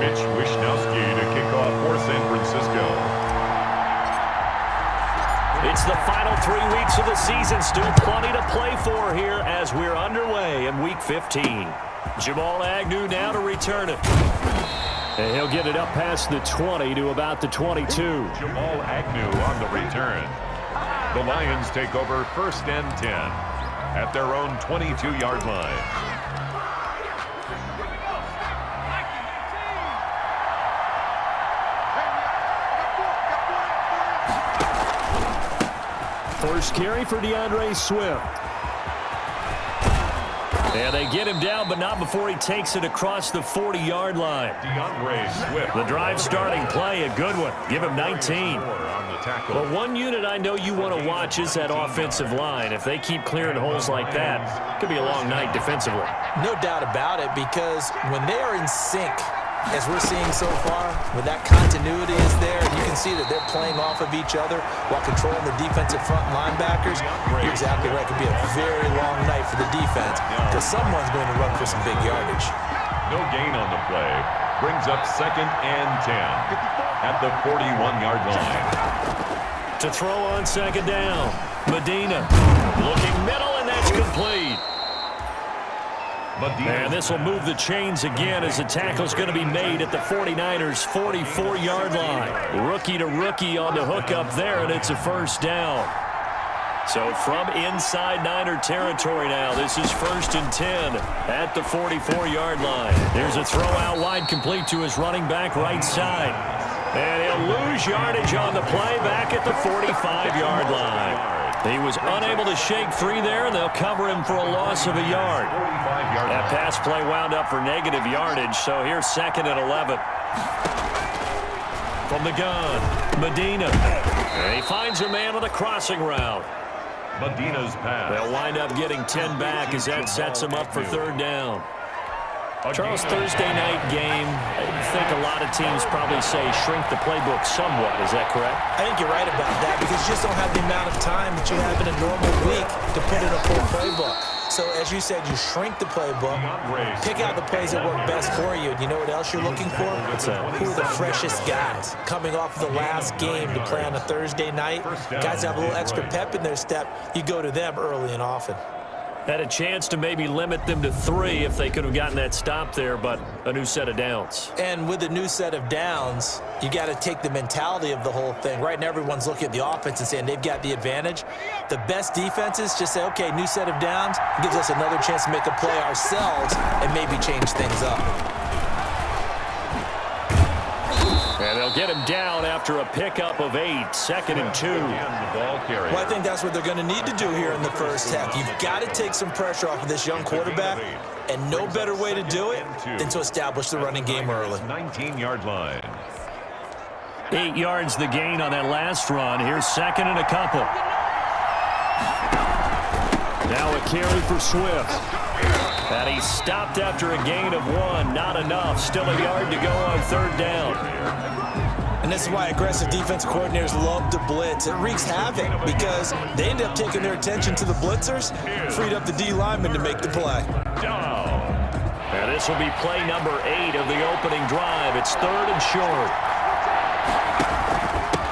Mitch Wishnowski to kick off for San Francisco. It's the final 3 weeks of the season. Still plenty to play for here as we're underway in Week 15. Jamal Agnew now to return it. And he'll get it up past the 20 to about the 22. Jamal Agnew on the return. The Lions take over 1st and 10 at their own 22-yard line. First carry for DeAndre Swift. And they get him down, but not before he takes it across the 40-yard line. DeAndre Swift. The drive starting play, a good one. Give him 19. Well, one unit I know you want to watch is that offensive line. If they keep clearing holes like that, it could be a long night defensively. No doubt about it, because when they are in sync, as we're seeing so far, when that continuity is there, you can see that they're playing off of each other while controlling the defensive front linebackers. You're exactly right. It could be a very long night for the defense because someone's going to run for some big yardage. No gain on the play. Brings up 2nd and 10 at the 41-yard line. To throw on 2nd down, Medina looking middle, and that's complete. And this will move the chains again as the tackle's going to be made at the 49ers' 44-yard line. Rookie to rookie on the hook up there, and it's a 1st down. So from inside Niner territory now, this is 1st and 10 at the 44-yard line. There's a throw out wide complete to his running back right side. And he'll lose yardage on the play back at the 45-yard line. He was unable to shake free there, and they'll cover him for a loss of a yard. That pass play wound up for negative yardage, so here's 2nd and 11. From the gun, Medina. And he finds a man on the crossing route. Medina's pass. They'll wind up getting 10 back as that sets him up for 3rd down. Charles, Thursday night game, I think a lot of teams probably say shrink the playbook somewhat. Is that correct? I think you're right about that because you just don't have the amount of time that you have in a normal week to put in a full playbook. So, as you said, you shrink the playbook, pick out the plays that work best for you. And you know what else you're looking for? Who are the freshest guys coming off of the last game to play on a Thursday night? Guys have a little extra pep in their step. You go to them early and often. Had a chance to maybe limit them to 3 if they could have gotten that stop there, but a new set of downs. And with a new set of downs, you got to take the mentality of the whole thing. Right now, everyone's looking at the offense and saying they've got the advantage. The best defenses just say, okay, new set of downs, gives us another chance to make a play ourselves and maybe change things up. And they'll get him down after a pickup of 8, 2nd and 2. Well, I think that's what they're going to need to do here in the first half. You've got to take some pressure off of this young quarterback, and no better way to do it than to establish the running game early. 19-yard line. 8 yards the gain on that last run. Here's 2nd and a couple. Now a carry for Swift. And he stopped after a gain of 1. Not enough. Still a yard to go on 3rd down. And this is why aggressive defensive coordinators love to blitz. It wreaks havoc because they end up taking their attention to the blitzers, freed up the D lineman to make the play. And this will be play number 8 of the opening drive. It's 3rd and short.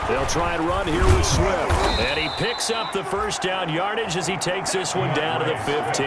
They'll try and run here with Swift. And he picks up the 1st down yardage as he takes this one down to the 15.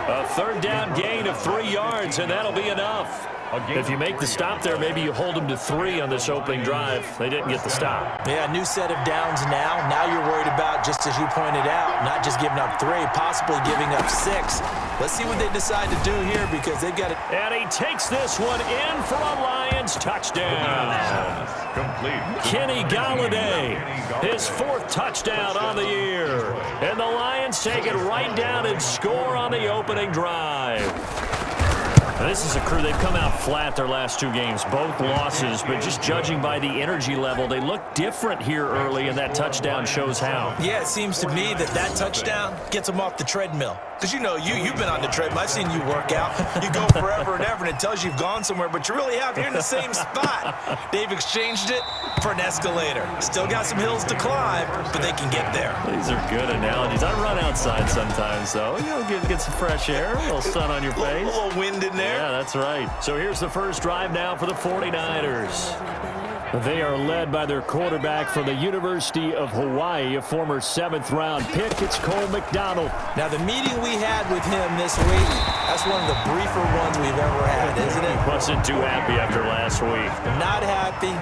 A 3rd down gain of 3 yards, and that'll be enough. If you make the stop there, maybe you hold them to 3 on this opening drive. They didn't get the stop. Yeah, new set of downs now. Now you're worried about, just as you pointed out, not just giving up 3, possibly giving up 6. Let's see what they decide to do here because they've got it. And he takes this one in for a Lions touchdown. Complete. Kenny Galladay, his 4th touchdown on the year. And the Lions take it right down and score on the opening drive. Now, this is a crew, they've come out flat their last 2 games, both losses, but just judging by the energy level, they look different here early, and that touchdown shows how. Yeah, it seems to me that touchdown gets them off the treadmill. Because, you know, you've been on the treadmill. I've seen you work out. You go forever and ever, and it tells you you've gone somewhere, but you really have. You're in the same spot. They've exchanged it for an escalator. Still got some hills to climb, but they can get there. These are good analogies. I run outside sometimes, though. You know, get some fresh air, a little sun on your face. A little wind in there. Yeah, that's right. So here's the first drive now for the 49ers. They are led by their quarterback from the University of Hawaii, a former 7th-round pick. It's Cole McDonald. Now, the meeting we had with him this week, that's one of the briefer ones we've ever had, isn't it? Wasn't too happy after last week. Not happy.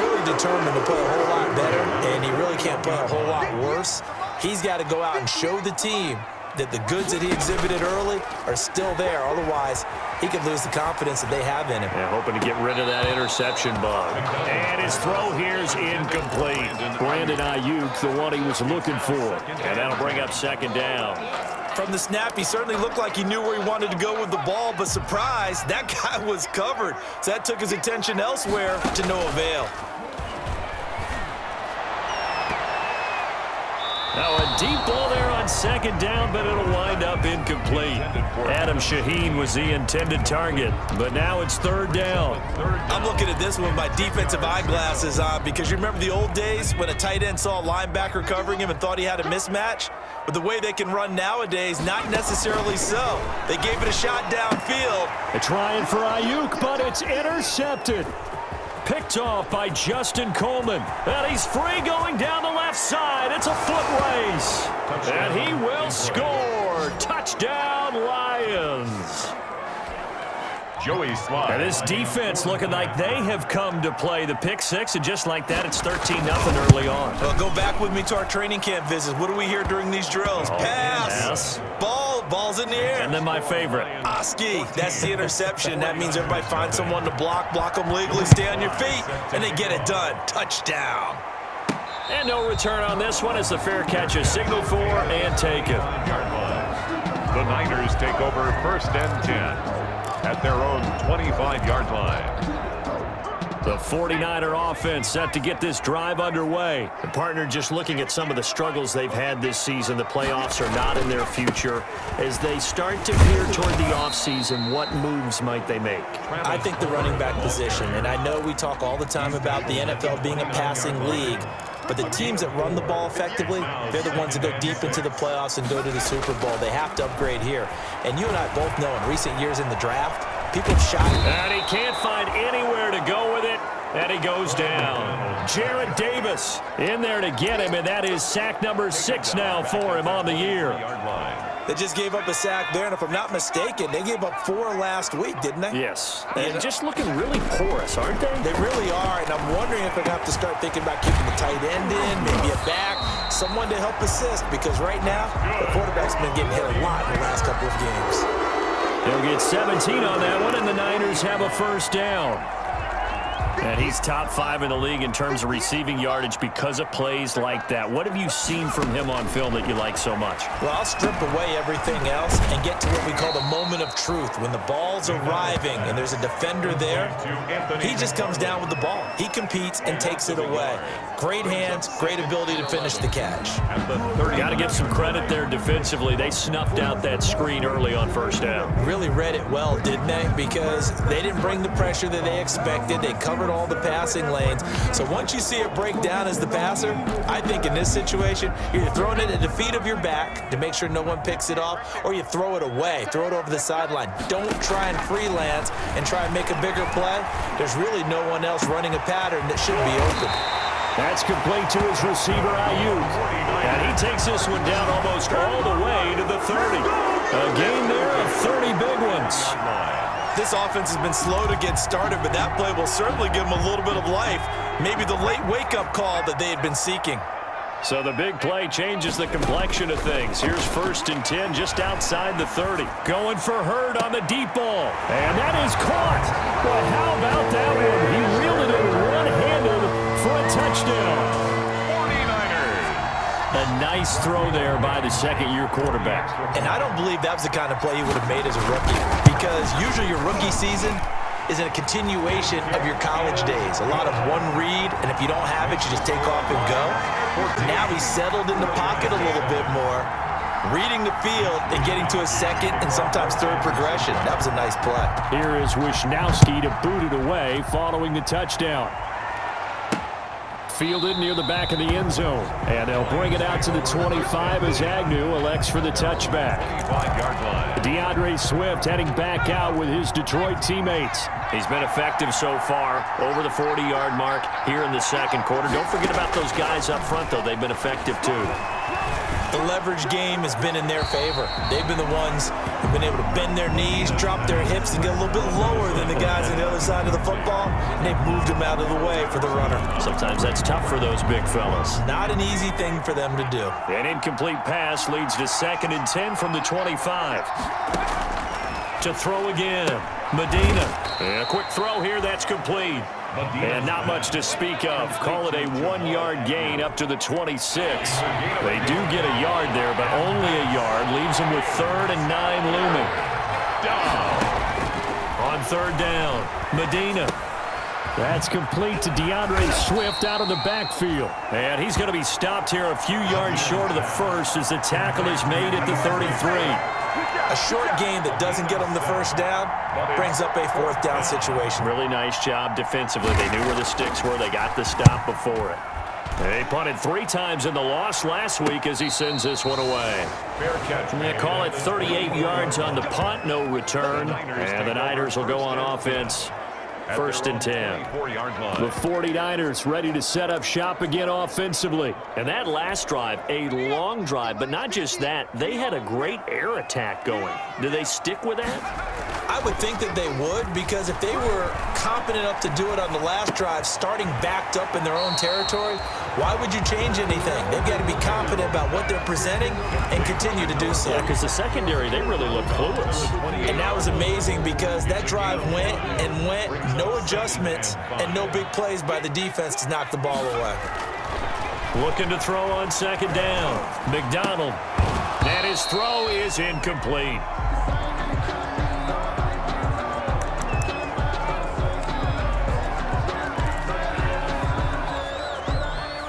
Really determined to play a whole lot better, and he really can't play a whole lot worse. He's got to go out and show the team that the goods that he exhibited early are still there. Otherwise, he could lose the confidence that they have in him. Yeah, hoping to get rid of that interception bug. And his throw here is incomplete. Brandon Ayuk, the one he was looking for. And that'll bring up second down. From the snap, he certainly looked like he knew where he wanted to go with the ball, but surprise, that guy was covered. So that took his attention elsewhere to no avail. Now a deep ball there on second down, but it'll wind up incomplete. Adam Shaheen was the intended target, but now it's third down. I'm looking at this one with my defensive eyeglasses on because you remember the old days when a tight end saw a linebacker covering him and thought he had a mismatch? But the way they can run nowadays, not necessarily so. They gave it a shot downfield. They're trying for Ayuk, but it's intercepted. Picked off by Justin Coleman. And he's free going down the left side. It's a foot race. And he will score. Touchdown, Lions. Joey Slye. And this defense looking like they have come to play the pick six, and just like that, it's 13-0 early on. Well, go back with me to our training camp visits. What do we hear during these drills? Pass. Ball's in the air. And then my favorite. Oski, that's the interception. That means everybody finds someone to block them legally, stay on your feet, and they get it done. Touchdown. And no return on this one as the fair catch is signaled for and taken. The Niners take over first and 10 at their own 25-yard line. The 49er offense set to get this drive underway. The partner just looking at some of the struggles they've had this season. The playoffs are not in their future. As they start to veer toward the offseason, what moves might they make? I think the running back position, and I know we talk all the time about the NFL being a passing league, but the teams that run the ball effectively, they're the ones that go deep into the playoffs and go to the Super Bowl. They have to upgrade here. And you and I both know in recent years in the draft, people have shot it. And he can't find anywhere to go with it. And he goes down. Jarrett Davis in there to get him, and that is sack number 6 now for him on the year. They just gave up a sack there, and if I'm not mistaken, they gave up 4 last week, didn't they? Yes. And just looking really porous, aren't they? They really are, and I'm wondering if they're going to have to start thinking about keeping the tight end in, maybe a back, someone to help assist, because right now, the quarterback's been getting hit a lot in the last couple of games. They'll get 17 on that one, and the Niners have a first down. And he's top 5 in the league in terms of receiving yardage because of plays like that. What have you seen from him on film that you like so much? Well, I'll strip away everything else and get to what we call the moment of truth. When the ball's arriving and there's a defender there, he just comes down with the ball. He competes and takes it away. Great hands, great ability to finish the catch. Got to give some credit there defensively. They snuffed out that screen early on first down. Really read it well, didn't they? Because they didn't bring the pressure that they expected. They covered all the passing lanes. So once you see it break down as the passer, I think in this situation, you're throwing it at the feet of your back to make sure no one picks it off, or you throw it away, throw it over the sideline. Don't try and freelance and try and make a bigger play. There's really no one else running a pattern that should be open. That's complete to his receiver, Ayuk. And he takes this one down almost all the way to the 30. A gain there of 30 big ones. This offense has been slow to get started, but that play will certainly give them a little bit of life. Maybe the late wake-up call that they had been seeking. So the big play changes the complexion of things. Here's first and 10 just outside the 30. Going for Hurd on the deep ball. And that is caught. But how about that one? He reeled it in one-handed for a touchdown. 49ers. A nice throw there by the second-year quarterback. And I don't believe that was the kind of play he would have made as a rookie, because usually your rookie season is a continuation of your college days. A lot of one read, and if you don't have it, you just take off and go. Now he's settled in the pocket a little bit more. reading the field and getting to a second and sometimes third progression. That was a nice play. Here is Wisnowski to boot it away following the touchdown. Fielded near the back of the end zone. And they'll bring it out to the 25 as Agnew elects for the touchback. DeAndre Swift heading back out with his Detroit teammates. He's been effective so far, over the 40-yard mark here in the second quarter. Don't forget about those guys up front, though. They've been effective, too. The leverage game has been in their favor. They've been the ones who've been able to bend their knees, drop their hips, and get a little bit lower than the guys on the other side of the football, and they've moved them out of the way for the runner. Sometimes that's tough for those big fellas. Not an easy thing for them to do. An incomplete pass leads to 2nd and 10 from the 25. To throw again, Medina. And a quick throw here, that's complete. And not much to speak of. Call it a 1-yard gain up to the 26. They do get a yard there, but only a yard. Leaves them with 3rd and 9 looming. On 3rd down, Medina. That's complete to DeAndre Swift out of the backfield. And he's going to be stopped here a few yards short of the first as the tackle is made at the 33. A short gain that doesn't get them the first down brings up a 4th down situation. Really nice job defensively. They knew where the sticks were. They got the stop before it. They punted 3 times in the loss last week as he sends this one away. They call it 38 yards on the punt, no return. And the Niners will go on offense. 1st and 10. The 49ers ready to set up shop again offensively. And that last drive, a long drive, but not just that. They had a great air attack going. Do they stick with that? I would think that they would, because if they were competent enough to do it on the last drive, starting backed up in their own territory, why would you change anything? They've got to be confident about what they're presenting and continue to do so. Yeah, because the secondary, they really look clueless. And that was amazing because that drive went and went, no adjustments and no big plays by the defense to knock the ball away. Looking to throw on 2nd down. McDonald. And his throw is incomplete.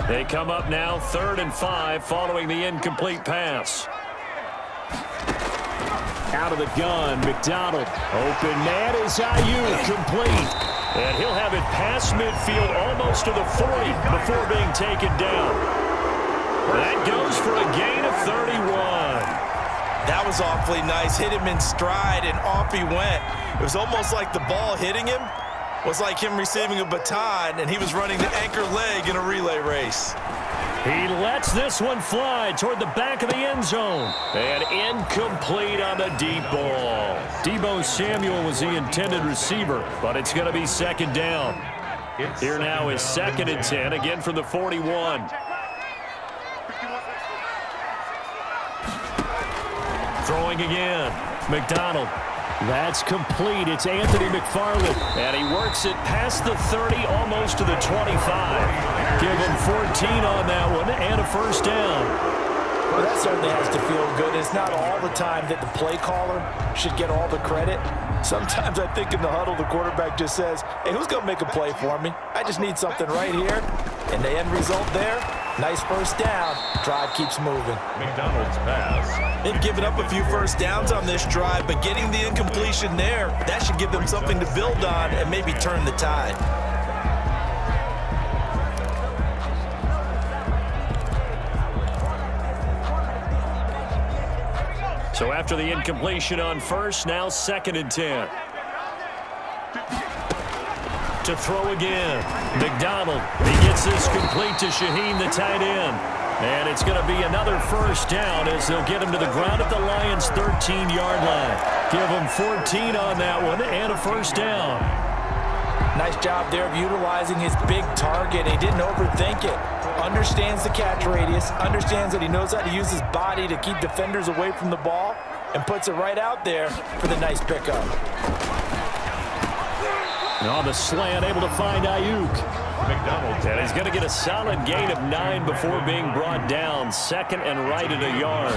They come up now 3rd and 5 following the incomplete pass. Out of the gun, McDonald. Open man is Ayuk, complete. And he'll have it past midfield almost to the 40 before being taken down. That goes for a gain of 31. That was awfully nice. Hit him in stride, and off he went. It was almost like the ball hitting him was like him receiving a baton, and he was running the anchor leg in a relay race. He lets this one fly toward the back of the end zone. And incomplete on the deep ball. Deebo Samuel was the intended receiver, but it's going to be 2nd down. Here now is 2nd and 10, again from the 41. Throwing again. McDonald. That's complete. It's Anthony McFarland. And he works it past the 30, almost to the 25. Give him 14 on that one and a 1st down. Well, that certainly has to feel good. It's not all the time that the play caller should get all the credit. Sometimes I think in the huddle, the quarterback just says, hey, who's going to make a play for me? I just need something right here. And the end result there, nice 1st down. Drive keeps moving. McDonald's pass. They've given up a few 1st downs on this drive, but getting the incompletion there, that should give them something to build on and maybe turn the tide. So after the incompletion on 1st, now 2nd and 10. To throw again. McDonald. He gets this complete to Shaheen, the tight end. And it's going to be another 1st down as they'll get him to the ground at the Lions' 13-yard line. Give him 14 on that one and a 1st down. Nice job there of utilizing his big target. He didn't overthink it. Understands the catch radius. Understands that he knows how to use his body to keep defenders away from the ball. And puts it right out there for the nice pickup. And on the slant, able to find Ayuk. And he's going to get a solid gain of 9 before being brought down. 2nd and right at a yard.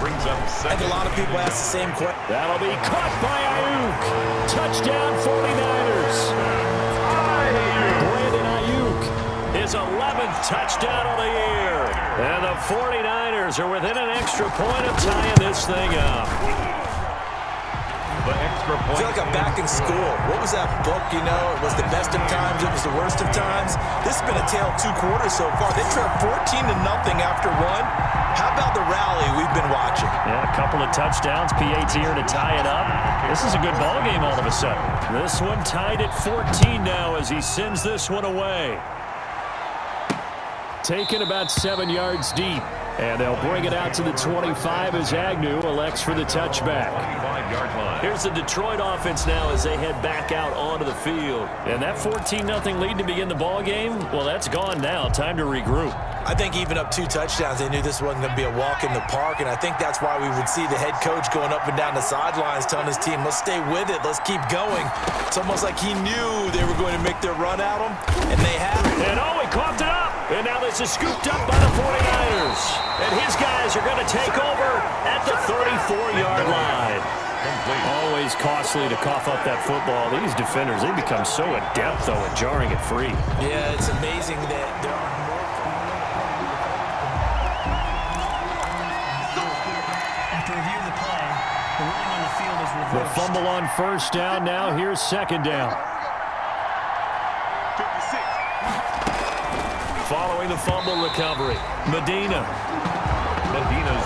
Brings up I think a lot of people ask the same question. That'll be caught by Ayuk. Touchdown 49ers. Brandon Ayuk. his 11th touchdown of the year. And the 49ers are within an extra point of tying this thing up. The extra point. I feel like I'm back in school. What was that book, you know? It was the best of times. It was the worst of times. This has been a tale of two quarters so far. They trailed 14-0 after one. How about the rally we've been watching? Yeah, a couple of touchdowns. PAT here to tie it up. This is a good ball game all of a sudden. This one tied at 14 now as he sends this one away. Taken about 7 yards deep. And they'll bring it out to the 25 as Agnew elects for the touchback. 25-yard line. Here's the Detroit offense now as they head back out onto the field. And that 14-0 lead to begin the ball game, well, that's gone now. Time to regroup. I think even up 2 touchdowns, they knew this wasn't going to be a walk in the park, and I think that's why we would see the head coach going up and down the sidelines telling his team, let's stay with it, let's keep going. It's almost like he knew they were going to make their run at him, and they have. And he coughed it up. And now this is scooped up by the 49ers. And his guys are going to take over at the 34-yard line. Always costly to cough up that football. These defenders, they become so adept, though, at jarring it free. Yeah, it's amazing that there are more. After review of the play, the ruling on the field is reversed. The fumble on first down now. Here's second down. Following the fumble recovery, Medina's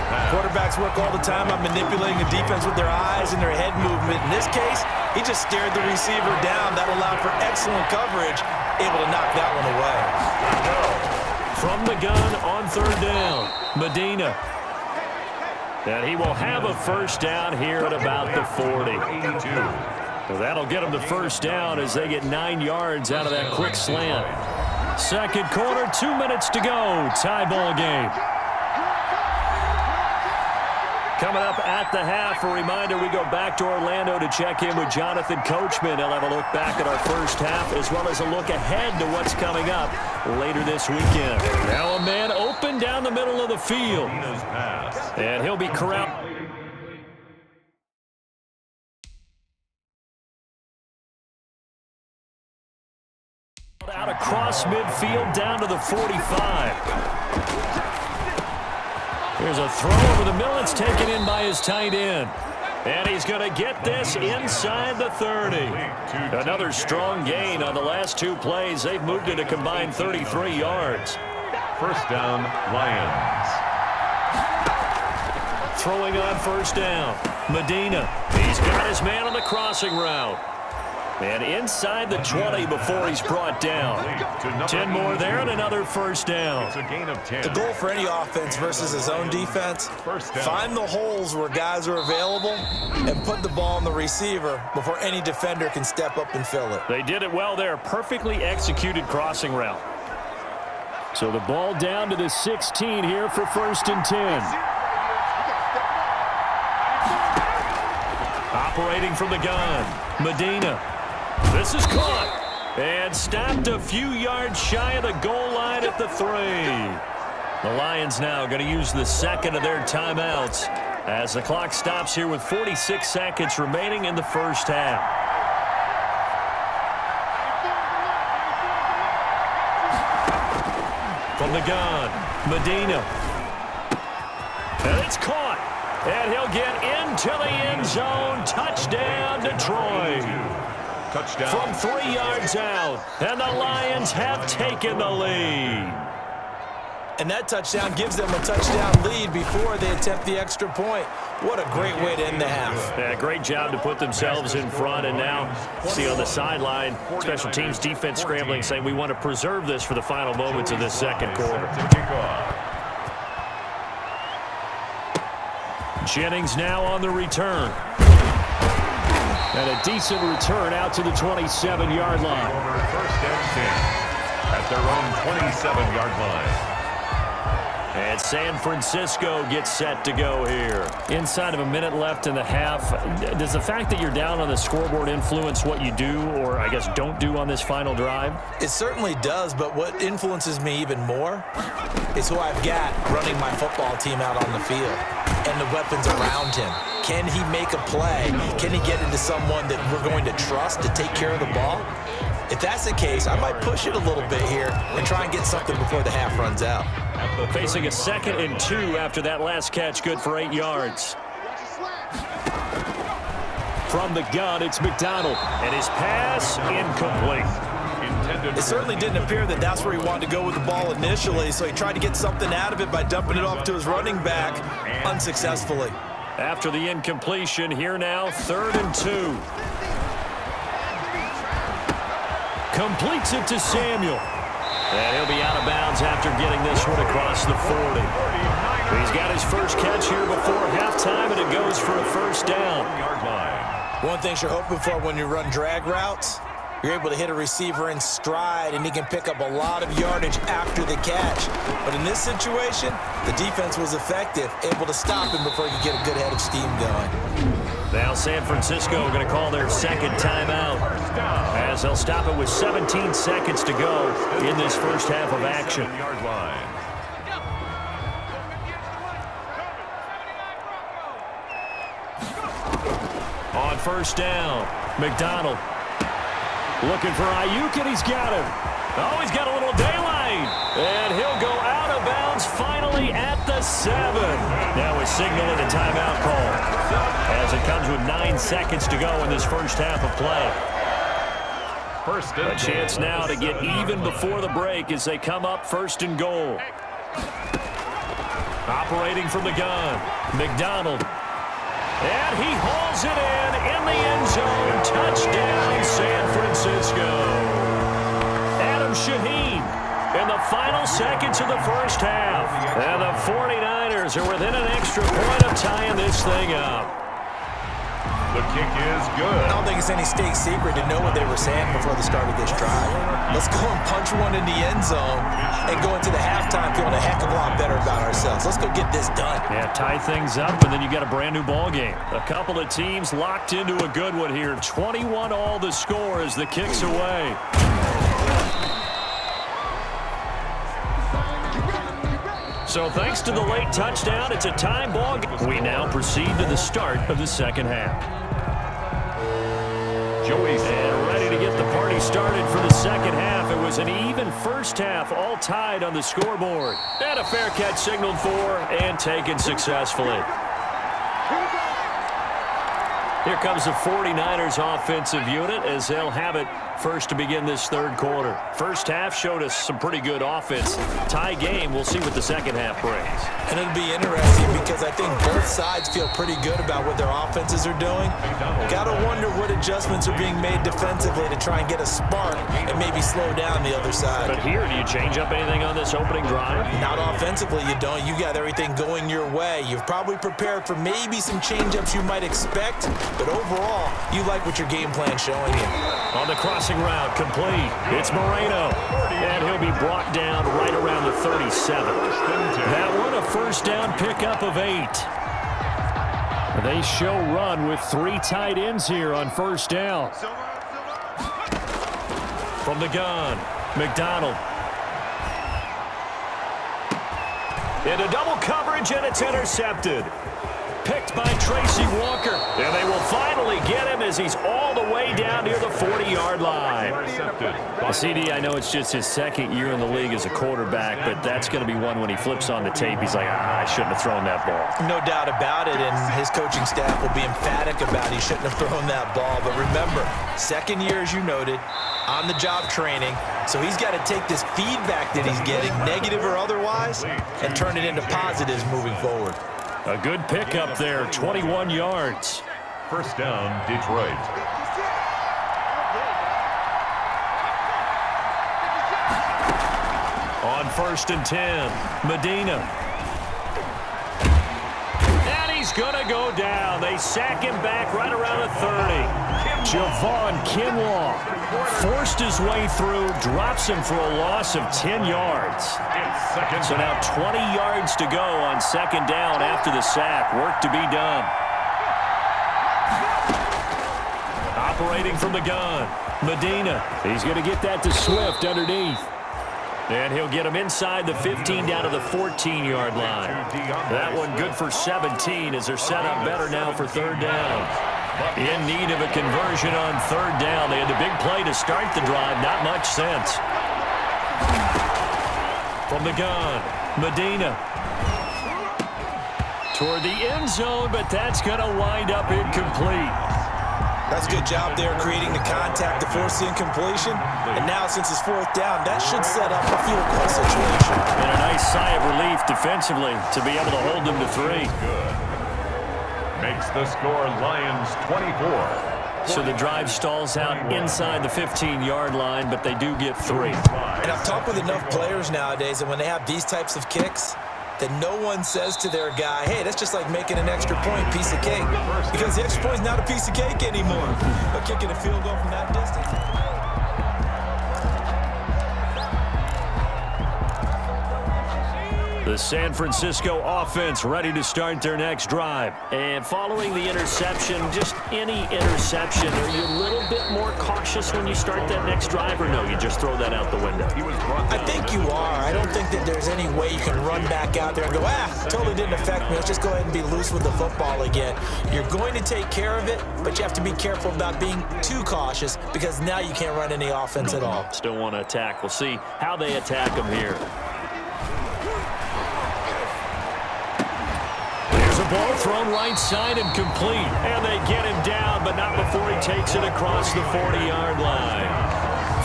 pass. Quarterbacks work all the time on manipulating the defense with their eyes and their head movement. In this case, he just stared the receiver down. That allowed for excellent coverage, able to knock that one away. From the gun on third down, Medina. And he will have a first down here at about the 40. So that'll get him the first down as they get 9 yards out of that quick slant. Second quarter, 2 minutes to go. Tie ball game. Coming up at the half, a reminder, we go back to Orlando to check in with Jonathan Coachman. He'll have a look back at our first half as well as a look ahead to what's coming up later this weekend. Now a man open down the middle of the field. And he'll be corralled. Out across midfield down to the 45. Here's a throw over the middle. It's taken in by his tight end. And he's going to get this inside the 30. Another strong gain on the last 2 plays. They've moved it a combined 33 yards. First down, Lions. Throwing on first down, Medina. He's got his man on the crossing route. And inside the 20 before he's brought down. 10 more there and another first down. It's a gain of 10. The goal for any offense versus his own defense, find the holes where guys are available and put the ball on the receiver before any defender can step up and fill it. They did it well there. Perfectly executed crossing route. So the ball down to the 16 here for first and 10. Operating from the gun, Medina. This is caught and stopped a few yards shy of the goal line at the 3. The Lions now going to use the second of their timeouts as the clock stops here with 46 seconds remaining in the first half. From the gun, Medina. And it's caught. And he'll get into the end zone. Touchdown, Detroit. Touchdown. From 3 yards out. And the Lions have taken the lead. And that touchdown gives them a touchdown lead before they attempt the extra point. What a great way to end the half. Yeah, great job to put themselves in front. And now, see on the sideline, special teams defense scrambling, saying we want to preserve this for the final moments of this second quarter. Jennings now on the return. And a decent return out to the 27-yard line. First and 10 at their own 27-yard line. And San Francisco gets set to go here. Inside of a minute left in the half, does the fact that you're down on the scoreboard influence what you do or, I guess, don't do on this final drive? It certainly does, but what influences me even more is who I've got running my football team out on the field and the weapons around him. Can he make a play? Can he get into someone that we're going to trust to take care of the ball? If that's the case, I might push it a little bit here and try and get something before the half runs out. Facing a 2nd and 2 after that last catch, good for 8 yards. From the gun, it's McDonald, and his pass incomplete. It certainly didn't appear that that's where he wanted to go with the ball initially, so he tried to get something out of it by dumping it off to his running back unsuccessfully. After the incompletion, here now, 3rd and 2. Completes it to Samuel. And he'll be out of bounds after getting this one across the 40. He's got his first catch here before halftime, and it goes for a 1st down. One thing you're hoping for when you run drag routes, you're able to hit a receiver in stride, and he can pick up a lot of yardage after the catch. But in this situation, the defense was effective, able to stop him before you get a good head of steam going. Now San Francisco going to call their 2nd timeout, as they'll stop it with 17 seconds to go in this first half of action. On 1st down, McDonald looking for Ayuk, and he's got him. Oh, he's got a little daylight, and he'll go out of bounds finally at the 7. Now we're signaling a timeout call, as it comes with 9 seconds to go in this first half of play. A chance now to get even before the break as they come up 1st and goal. Operating from the gun, McDonald. And he hauls it in the end zone. Touchdown, San Francisco. Adam Shaheen in the final seconds of the first half. And the 49ers are within an extra point of tying this thing up. The kick is good. I don't think it's any state secret to know what they were saying before the start of this drive. Let's go and punch one in the end zone and go into the halftime feeling a heck of a lot better about ourselves. Let's go get this done. Yeah, tie things up, and then you got a brand new ball game. A couple of teams locked into a good one here. 21 all the score as the kick's away. So thanks to the late touchdown, it's a time ball game. We now proceed to the start of the second half. And ready to get the party started for the second half. It was an even first half, all tied on the scoreboard. And a fair catch signaled for and taken successfully. Here comes the 49ers offensive unit as they'll have it first to begin this 3rd quarter. First half showed us some pretty good offense. Tie game, we'll see what the second half brings. And it'll be interesting because I think both sides feel pretty good about what their offenses are doing. Got to wonder what adjustments are being made defensively to try and get a spark and maybe slow down the other side. But here, do you change up anything on this opening drive? Not offensively, you don't. You got everything going your way. You've probably prepared for maybe some change-ups you might expect, but overall, you like what your game plan's showing you. On the crossing route, complete. It's Moreno. And he'll be brought down right around the 37. That one, a first down pickup of 8. They show run with 3 tight ends here on 1st down. From the gun, McDonald. Into double coverage, and it's intercepted. Picked by Tracy Walker. And they will finally get him as he's all the way down near the 40-yard line. Well, CD, I know it's just his 2nd year in the league as a quarterback, but that's going to be one when he flips on the tape. He's like, I shouldn't have thrown that ball. No doubt about it, and his coaching staff will be emphatic about he shouldn't have thrown that ball. But remember, 2nd year, as you noted, on-the-job training. So he's got to take this feedback that he's getting, negative or otherwise, and turn it into positives moving forward. A good pickup there, 21 yards. First down, Detroit. On 1st and 10, Medina. And he's going to go down. They sack him back right around the 30. Javon Kinlaw forced his way through, drops him for a loss of 10 yards. So now 20 yards to go on 2nd down after the sack. Work to be done. Operating from the gun, Medina. He's going to get that to Swift underneath. And he'll get him inside the 15 down to the 14-yard line. That one good for 17 as they're set up better now for 3rd down. In need of a conversion on third down. They had the big play to start the drive. Not much sense. From the gun, Medina. Toward the end zone, but that's going to wind up incomplete. That's a good job there creating the contact to force the incompletion. And now, since it's fourth down, that should set up a field goal situation. And a nice sigh of relief defensively to be able to hold them to 3. Good. Makes the score Lions 24. So the drive stalls out inside the 15-yard line, but they do get 3. And I've talked with enough players nowadays that when they have these types of kicks, that no one says to their guy, hey, that's just like making an extra point, piece of cake. Because the extra point is not a piece of cake anymore. But kicking a field goal from that distance. The San Francisco offense ready to start their next drive. And following the interception, just any interception, are you a little bit more cautious when you start that next drive, or no, you just throw that out the window? I think you are. I don't think that there's any way you can run back out there and go, totally didn't affect me. Let's just go ahead and be loose with the football again. You're going to take care of it, but you have to be careful about being too cautious because now you can't run any offense at all. Still want to attack. We'll see how they attack them here. Ball thrown right side and complete. And they get him down, but not before he takes it across the 40-yard line.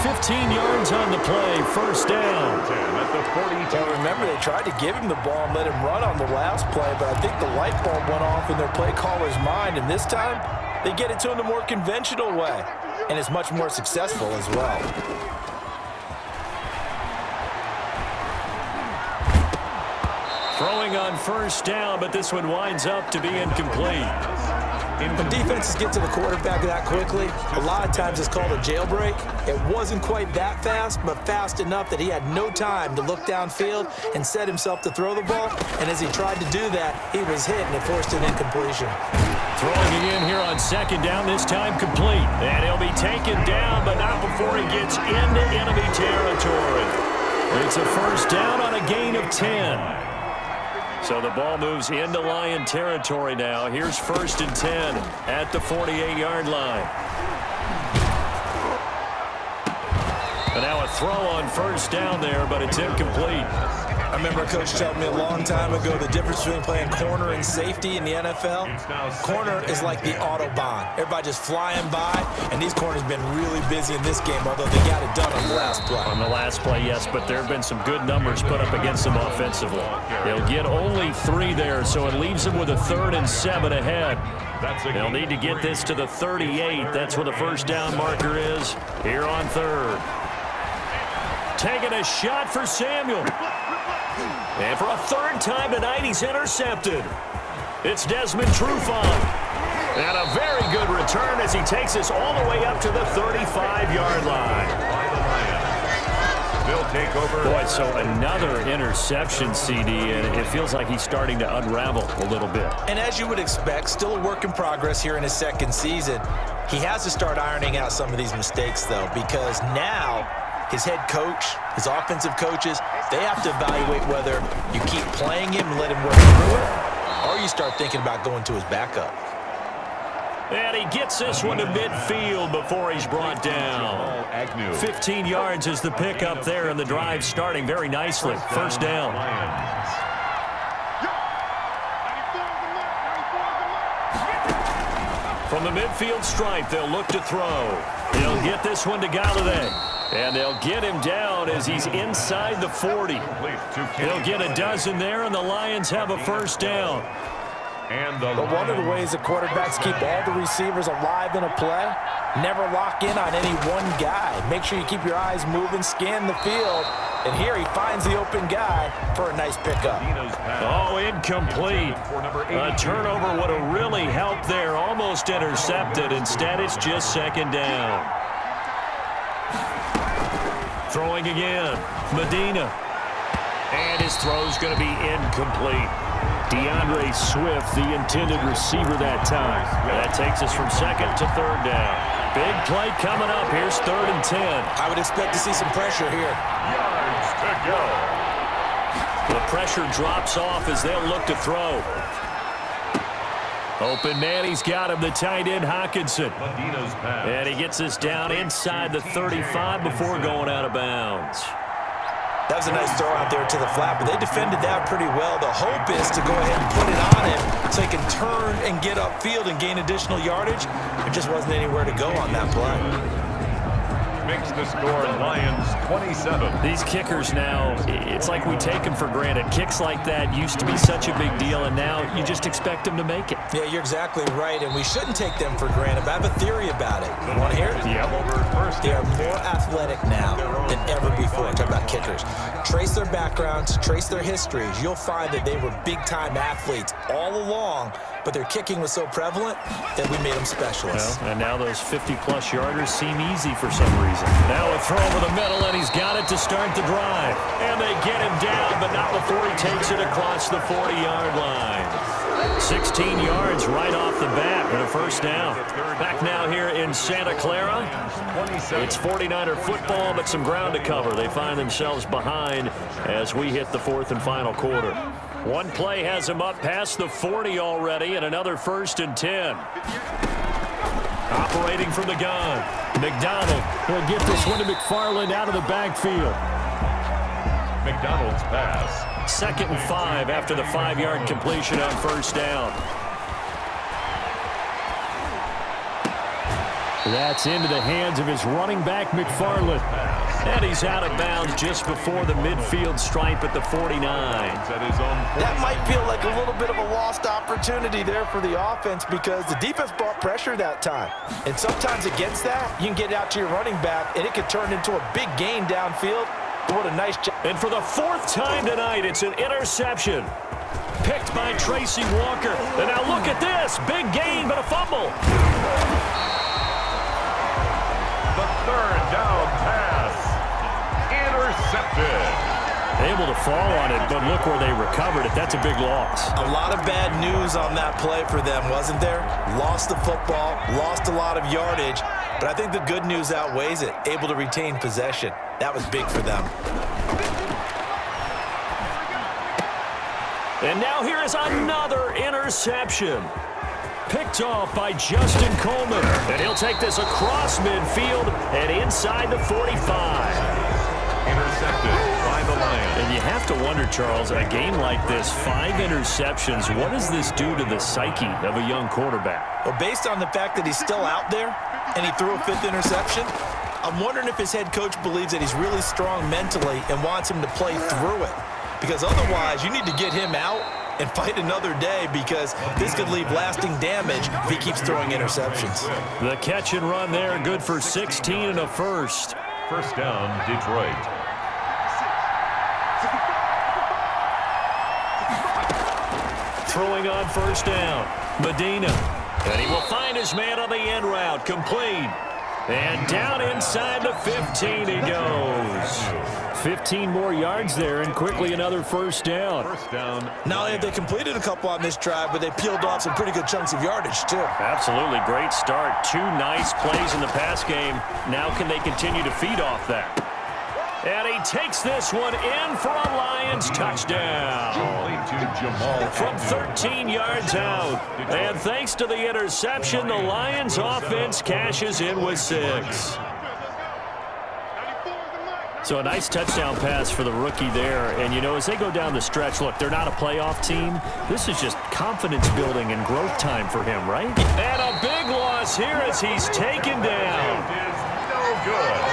15 yards on the play, first down. At the 42. Well, remember, they tried to give him the ball and let him run on the last play, but I think the light bulb went off in their play caller's mind, and this time they get it to him the more conventional way, and it's much more successful as well. Throwing on first down, but this one winds up to be incomplete. When defenses get to the quarterback that quickly, a lot of times it's called a jailbreak. It wasn't quite that fast, but fast enough that he had no time to look downfield and set himself to throw the ball. And as he tried to do that, he was hit and it forced an incompletion. Throwing again here on second down, this time complete. And he'll be taken down, but not before he gets into enemy territory. It's a first down on a gain of 10. So the ball moves into Lion territory now. Here's first and 10 at the 48-yard line. And now a throw on first down there, but it's incomplete. I remember a coach telling me a long time ago the difference between playing corner and safety in the NFL. Corner is like the Autobahn. Everybody just flying by, and these corners have been really busy in this game, although they got it done on the last play. On the last play, yes, but there have been some good numbers put up against them offensively. They'll get only 3 there, so it leaves them with a 3rd and 7 ahead. They'll need to get this to the 38. That's where the first down marker is here on 3rd. Taking a shot for Samuel. And for a 3rd time tonight, he's intercepted. It's Desmond Trufant. And a very good return as he takes us all the way up to the 35-yard line. They'll take over. Boy, so another interception, CD, and it feels like he's starting to unravel a little bit. And as you would expect, still a work in progress here in his 2nd season. He has to start ironing out some of these mistakes, though, because now his head coach, his offensive coaches, they have to evaluate whether you keep playing him and let him work through it, or you start thinking about going to his backup. And he gets this one to midfield before he's brought down. 15 yards is the pickup there, and the drive starting very nicely. First down. From the midfield stripe, they'll look to throw. They'll get this one to Galladay. And they'll get him down as he's inside the 40. He'll get a dozen there, and the Lions have a first down. But one of the ways the quarterbacks keep all the receivers alive in a play, never lock in on any one guy. Make sure you keep your eyes moving, scan the field. And here he finds the open guy for a nice pickup. Oh, incomplete. A turnover would have really helped there. Almost intercepted. Instead, it's just second down. Throwing again, Medina. And his throw's going to be incomplete. DeAndre Swift, the intended receiver that time. That takes us from 2nd to 3rd down. Big play coming up. Here's 3rd and 10. I would expect to see some pressure here. Yards to go. The pressure drops off as they'll look to throw. Open man, he's got him, the tight end, Hawkinson. Medina's pass. And he gets us down inside the 35 before going out of bounds. That was a nice throw out there to the flat, but they defended that pretty well. The hope is to go ahead and put it on him so he can turn and get upfield and gain additional yardage. There just wasn't anywhere to go on that play. Makes the score Lions 27. These kickers now, it's like we take them for granted. Kicks like that used to be such a big deal, and now you just expect them to make it. Yeah, you're exactly right, and we shouldn't take them for granted. But I have a theory about it. You want to hear it? Yeah. They are more athletic now than ever before. Talk about kickers. Trace their backgrounds, trace their histories. You'll find that they were big-time athletes all along, but their kicking was so prevalent that we made them specialists. Well, and now those 50-plus yarders seem easy for some reason. Now a throw over the middle, and he's got it to start the drive. And they get him down, but not before he takes it across the 40-yard line. 16 yards right off the bat and a first down. Back now here in Santa Clara. It's 49er football, but some ground to cover. They find themselves behind as we hit the fourth and final quarter. One play has him up past the 40 already, and another 1st and 10. Operating from the gun. McDonald will get this one to McFarland out of the backfield. McDonald's pass. 2nd and 5 after the 5-yard completion on first down. That's into the hands of his running back, McFarland. And he's out of bounds just before the midfield stripe at the 49. That might feel like a little bit of a lost opportunity there for the offense because the defense brought pressure that time. And sometimes against that, you can get out to your running back, and it could turn into a big gain downfield. What a nice job. And for the 4th time tonight, it's an interception. Picked by Tracy Walker. And now look at this. Big gain, but a fumble. The 3rd down pass. Intercepted. Able to fall on it, but look where they recovered it. That's a big loss. A lot of bad news on that play for them, wasn't there? Lost the football, lost a lot of yardage, but I think the good news outweighs it. Able to retain possession. That was big for them. And now here is another interception. Picked off by Justin Coleman. And he'll take this across midfield and inside the 45. Intercepted by the Lions. And you have to wonder, Charles, a game like this, 5 interceptions, what does this do to the psyche of a young quarterback? Well, based on the fact that he's still out there and he threw a 5th interception, I'm wondering if his head coach believes that he's really strong mentally and wants him to play through it. Because otherwise, you need to get him out and fight another day because this could leave lasting damage if he keeps throwing interceptions. The catch and run there, good for 16 and a first. First down, Detroit. Throwing on first down, Medina. And he will find his man on the end route, complete. And down inside the 15 he goes. 15 more yards there, and quickly another first down. First down. Not only have they completed a couple on this drive, but they peeled off some pretty good chunks of yardage, too. Absolutely great start. 2 nice plays in the pass game. Now can they continue to feed off that? And he takes this one in for a Lions touchdown. From 13 yards out. And thanks to the interception, the Lions offense cashes in with 6. So a nice touchdown pass for the rookie there. And, you know, as they go down the stretch, look, they're not a playoff team. This is just confidence building and growth time for him, right? And a big loss here as he's taken down. No good.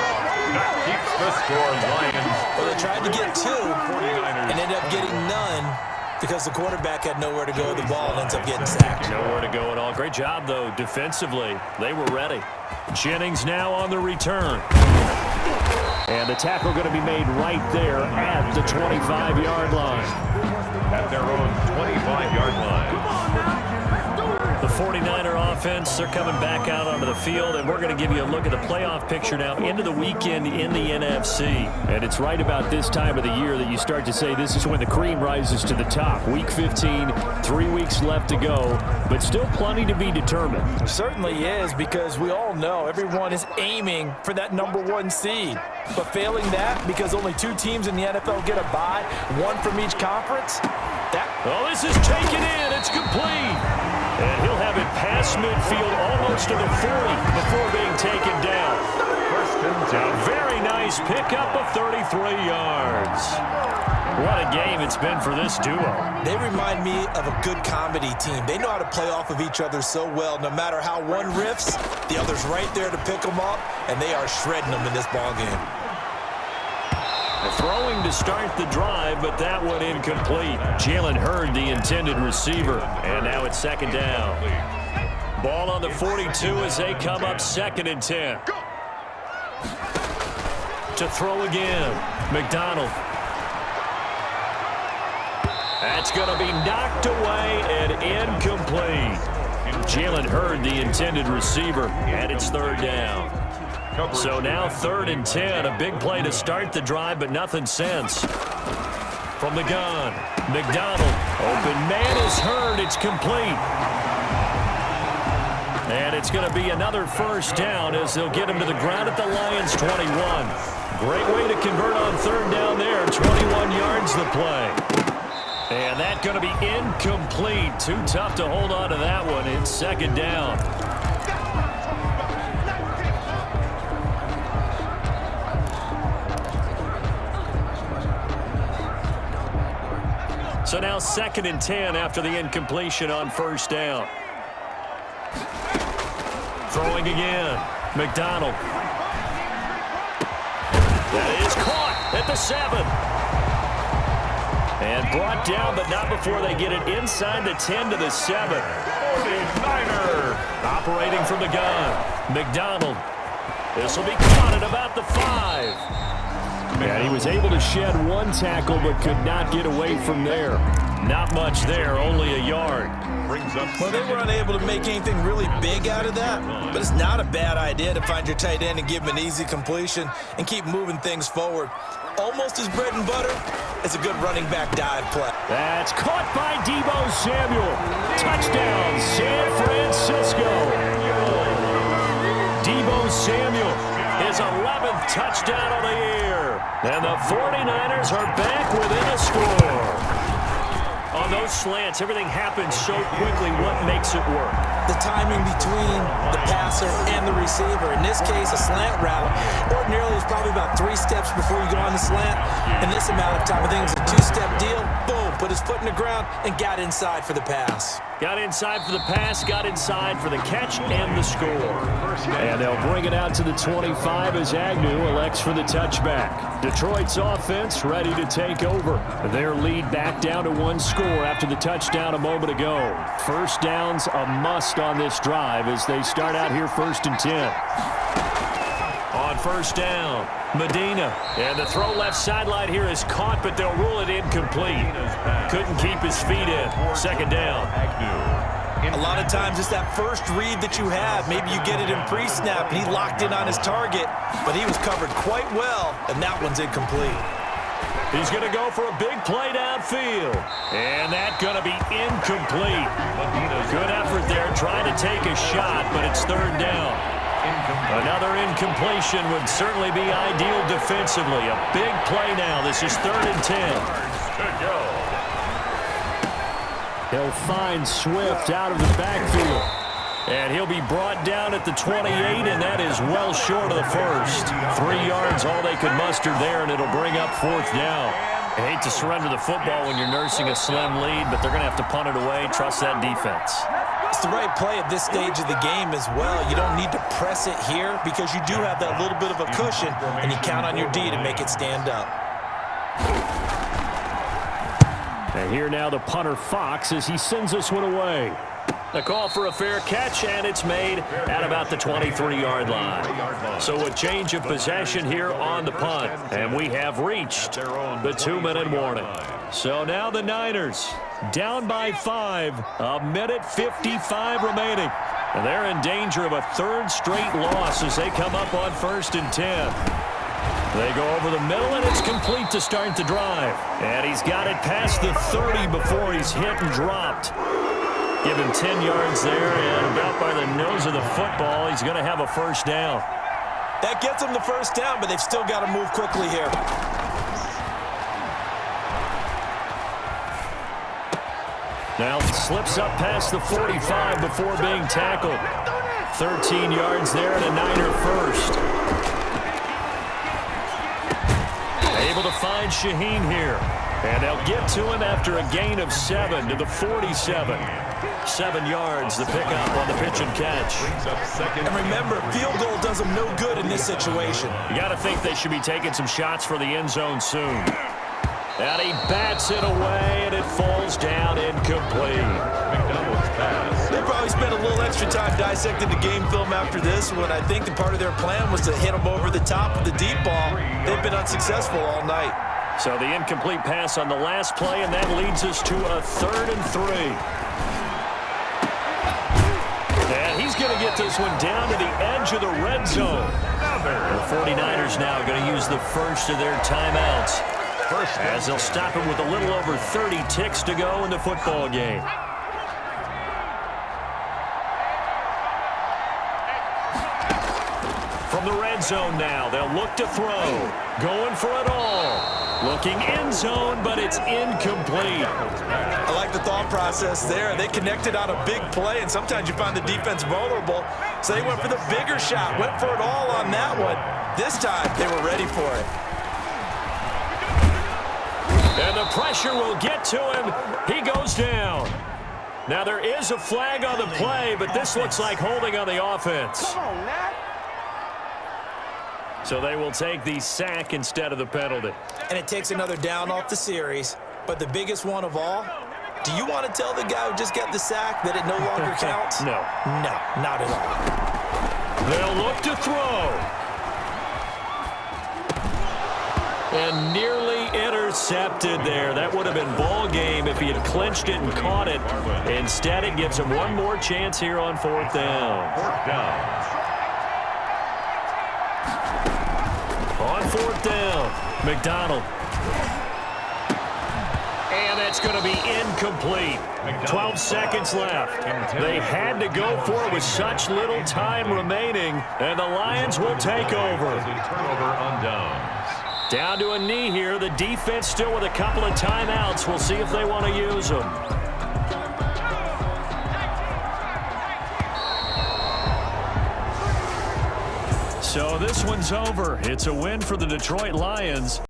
That keeps the score, Lions. Well, they tried to get 2 and ended up getting none because the quarterback had nowhere to go. The ball ends up getting sacked. Nowhere to go at all. Great job, though, defensively. They were ready. Jennings now on the return. And the tackle going to be made right there at the 25-yard line. At their own 25-yard line. The 49er offense, they're coming back out onto the field, and we're going to give you a look at the playoff picture now into the weekend in the NFC. And it's right about this time of the year that you start to say this is when the cream rises to the top. Week 15, 3 weeks left to go, but still plenty to be determined. It certainly is, because we all know everyone is aiming for that #1 seed. But failing that, because only 2 teams in the NFL get a bye, 1 from each conference, Oh, this is taken in. It's complete. And he'll have have it past midfield, almost to the 40 before being taken down. A very nice pickup of 33 yards. What a game it's been for this duo. They remind me of a good comedy team. They know how to play off of each other so well. No matter how one riffs, the other's right there to pick them up, and they are shredding them in this ballgame. Throwing to start the drive, but that one incomplete. Jalen Hurd, the intended receiver, and now it's second down. Ball on the 42 as they come up 2nd and 10. To throw again, McDonald. That's going to be knocked away and incomplete. Jalen Hurd, the intended receiver, and it's 3rd down. So now 3rd and 10, a big play to start the drive, but nothing since. From the gun, McDonald, open man is Hurd, it's complete. And it's going to be another 1st down as they'll get him to the ground at the Lions' 21. Great way to convert on 3rd down there, 21 yards the play. And that's going to be incomplete. Too tough to hold on to that one. It's 2nd down. So now 2nd and 10 after the incompletion on 1st down. Throwing again. McDonald. That is caught at the 7. And brought down, but not before they get it inside the 10 to the 7. 49er operating from the gun. McDonald. This will be caught at about the 5. And he was able to shed one tackle, but could not get away from there. Not much there, only a yard. Well, they were unable to make anything really big out of that, but it's not a bad idea to find your tight end and give him an easy completion and keep moving things forward. Almost as bread and butter as a good running back dive play. That's caught by Deebo Samuel. Touchdown, San Francisco. Deebo Samuel, his 11th touchdown of the year. And the 49ers are back within a score. On those slants, everything happens so quickly. What makes it work? The timing between the passer and the receiver. In this case, a slant route. Ordinarily, it's probably about 3 steps before you go on the slant. In this amount of time, I think it's a 2-step deal. Boom, put his foot in the ground and got inside for the pass. Got inside for the pass, got inside for the catch and the score. And they'll bring it out to the 25 as Agnew elects for the touchback. Detroit's offense ready to take over. Their lead back down to 1 score after the touchdown a moment ago. 1st down's a must on this drive as they start out here 1st and 10. On 1st down, Medina. And the throw left sideline here is caught, but they'll rule it incomplete. Couldn't keep his feet in. 2nd down. A lot of times it's that first read that you have. Maybe you get it in pre-snap, and he locked in on his target, but he was covered quite well, and that one's incomplete. He's going to go for a big play downfield. And that's going to be incomplete. Good effort there trying to take a shot, but it's 3rd down. Another incompletion would certainly be ideal defensively. A big play now. This is 3rd and 10. He'll find Swift out of the backfield. And he'll be brought down at the 28, and that is well short of the 1st. 3 yards, all they could muster there, and it'll bring up 4th down. I hate to surrender the football when you're nursing a slim lead, but they're going to have to punt it away. Trust that defense. It's the right play at this stage of the game as well. You don't need to press it here because you do have that little bit of a cushion, and you count on your D to make it stand up. And here now the punter Fox as he sends this one away. The call for a fair catch, and it's made at about the 23-yard line. So a change of possession here on the punt. And we have reached the 2-minute warning. So now the Niners down by 5, 1:55 remaining. And they're in danger of a 3rd straight loss as they come up on 1st and 10. They go over the middle, and it's complete to start the drive. And he's got it past the 30 before he's hit and dropped. Give him 10 yards there, and about by the nose of the football, he's going to have a 1st down. That gets them the 1st down, but they've still got to move quickly here. Now slips up past the 45 before being tackled. 13 yards there and a Niner first. Able to find Shaheen here. And they'll get to him after a gain of 7 to the 47. 7 yards, the pickup on the pitch and catch. And remember, field goal does them no good in this situation. You got to think they should be taking some shots for the end zone soon. And he bats it away, and it falls down incomplete. They probably spent a little extra time dissecting the game film after this one. I think the part of their plan was to hit them over the top of the deep ball. They've been unsuccessful all night. So the incomplete pass on the last play, and that leads us to a 3rd and 3. And he's going to get this one down to the edge of the red zone. The 49ers now going to use the first of their timeouts, as they'll stop him with a little over 30 ticks to go in the football game. From the red zone now, they'll look to throw. Going for it all. Looking end zone, but it's incomplete. I like the thought process there. They connected on a big play, and sometimes you find the defense vulnerable. So they went for the bigger shot, went for it all on that one. This time, they were ready for it. And the pressure will get to him. He goes down. Now there is a flag on the play, but this looks like holding on the offense. Come on, Matt. So they will take the sack instead of the penalty. And it takes another down off the series. But the biggest one of all, do you want to tell the guy who just got the sack that it no longer counts? No. No, not at all. They'll look to throw. And nearly intercepted there. That would have been ball game if he had clinched it and caught it. Instead, it gives him one more chance here on 4th down. 4th down. On 4th down, McDonald. And that's going to be incomplete. 12 seconds left. They had to go for it with such little time remaining, and the Lions will take over. Turnover on downs. Down to a knee here. The defense still with a couple of timeouts. We'll see if they want to use them. So this one's over. It's a win for the Detroit Lions.